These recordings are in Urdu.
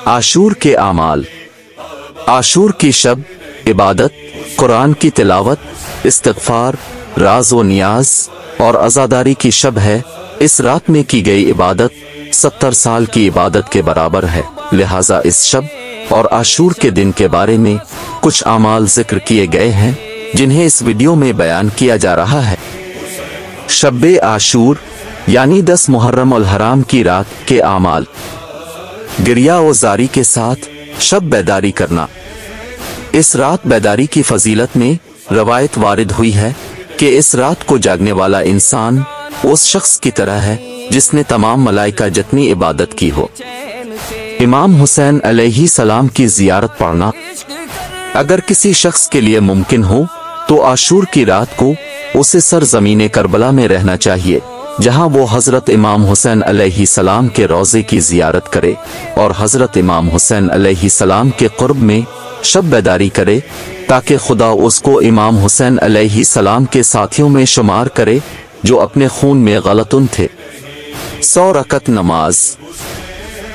عاشور کے اعمال۔ عاشور کی شب عبادت، قرآن کی تلاوت، استغفار، راز و نیاز اور عزاداری کی شب ہے۔ اس رات میں کی گئی عبادت 70 سال کی عبادت کے برابر ہے، لہٰذا اس شب اور عاشور کے دن کے بارے میں کچھ اعمال ذکر کیے گئے ہیں جنہیں اس ویڈیو میں بیان کیا جا رہا ہے۔ شب عاشور یعنی 10 محرم الحرام کی رات کے اعمال۔ گریہ و زاری کے ساتھ شب بیداری کرنا۔ اس رات بیداری کی فضیلت میں روایت وارد ہوئی ہے کہ اس رات کو جاگنے والا انسان اس شخص کی طرح ہے جس نے تمام ملائکہ جتنی عبادت کی ہو۔ امام حسین علیہ السلام کی زیارت پڑھنا۔ اگر کسی شخص کے لیے ممکن ہو تو عاشور کی رات کو اسے سرزمین کربلا میں رہنا چاہیے، جہاں وہ حضرت امام حسین علیہ السلام کے روضے کی زیارت کرے اور حضرت امام حسین علیہ السلام کے قرب میں شب بیداری کرے تاکہ خدا اس کو امام حسین علیہ السلام کے ساتھیوں میں شمار کرے جو اپنے خون میں غلطن تھے۔ 100 رکعت نماز۔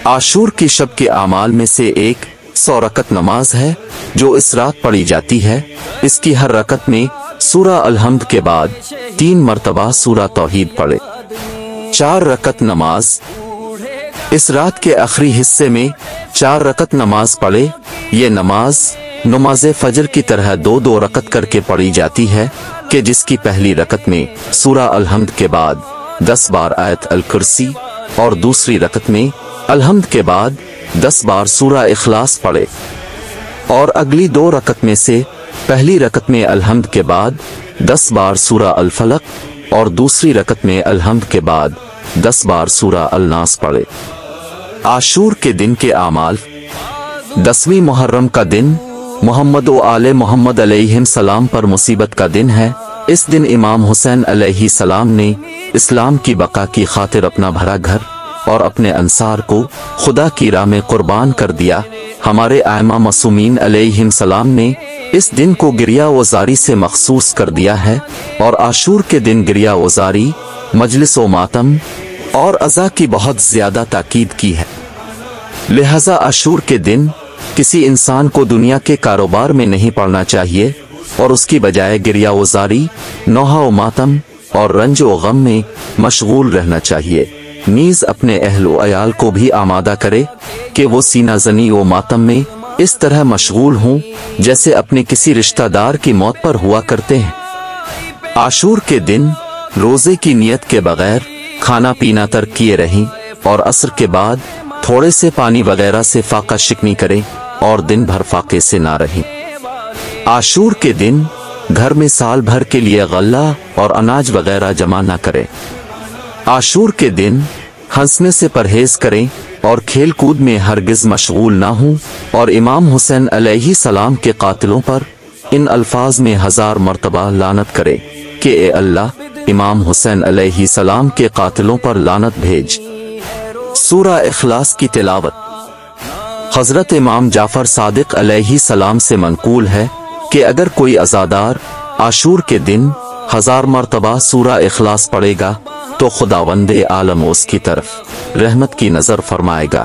عاشور کی شب کے اعمال میں سے ایک 100 رکعت نماز ہے جو اس رات پڑھی جاتی ہے۔ اس کی ہر رکعت میں سورہ الحمد کے بعد 3 مرتبہ سورہ توحید پڑھے۔ 4 رکعت نماز۔ اس رات کے آخری حصے میں 4 رکعت نماز پڑھے۔ یہ نماز فجر کی طرح 2 رکعت کر کے پڑھی جاتی ہے کہ جس کی پہلی رکعت میں سورہ الحمد کے بعد 10 بار آیت الکرسی اور دوسری رکعت میں الحمد کے بعد 10 بار سورہ اخلاص پڑھے، اور اگلی 2 رکعت میں سے پہلی رکعت میں الحمد کے بعد 10 بار سورہ الفلق اور دوسری رکعت میں الحمد کے بعد 10 بار سورہ الناس پڑھے۔ عاشور کے دن کے اعمال۔ 10ویں محرم کا دن محمد و آل محمد علیہ السلام پر مصیبت کا دن ہے۔ اس دن امام حسین علیہ السلام نے اسلام کی بقا کی خاطر اپنا بھرا گھر اور اپنے انصار کو خدا کی راہ میں قربان کر دیا۔ ہمارے ائمہ معصومین علیہ السلام نے اس دن کو گریہ و زاری سے مخصوص کر دیا ہے، اور عاشور کے دن گریہ و زاری، مجلس و ماتم اور عزا کی بہت زیادہ تاکید کی ہے۔ لہذا عاشور کے دن کسی انسان کو دنیا کے کاروبار میں نہیں پڑنا چاہیے اور اس کی بجائے گریہ و زاری، نوحہ و ماتم اور رنج و غم میں مشغول رہنا چاہیے۔ نیز اپنے اہل و عیال کو بھی آمادہ کرے کہ وہ سینہ زنی و ماتم میں اس طرح مشغول ہوں جیسے اپنے کسی رشتہ دار کی موت پر ہوا کرتے ہیں۔ عاشور کے دن روزے کی نیت کے بغیر کھانا پینا ترک کیے رہیں اور عصر کے بعد تھوڑے سے پانی وغیرہ سے فاقہ شکنی کریں اور دن بھر فاقے سے نہ رہیں۔ عاشور کے دن گھر میں سال بھر کے لیے غلہ اور اناج وغیرہ جمع نہ کریں۔ عاشور کے دن ہنسنے سے پرہیز کریں اور کھیل کود میں ہرگز مشغول نہ ہوں، اور امام حسین علیہ السلام کے قاتلوں پر ان الفاظ میں 1000 مرتبہ لعنت کریں کہ اے اللہ، امام حسین علیہ السلام کے قاتلوں پر لعنت بھیج۔ سورہ اخلاص کی تلاوت۔ حضرت امام جعفر صادق علیہ السلام سے منقول ہے کہ اگر کوئی عزادار عاشور کے دن 1000 مرتبہ سورہ اخلاص پڑھے گا تو خداوند عالم اس کی طرف رحمت کی نظر فرمائے گا۔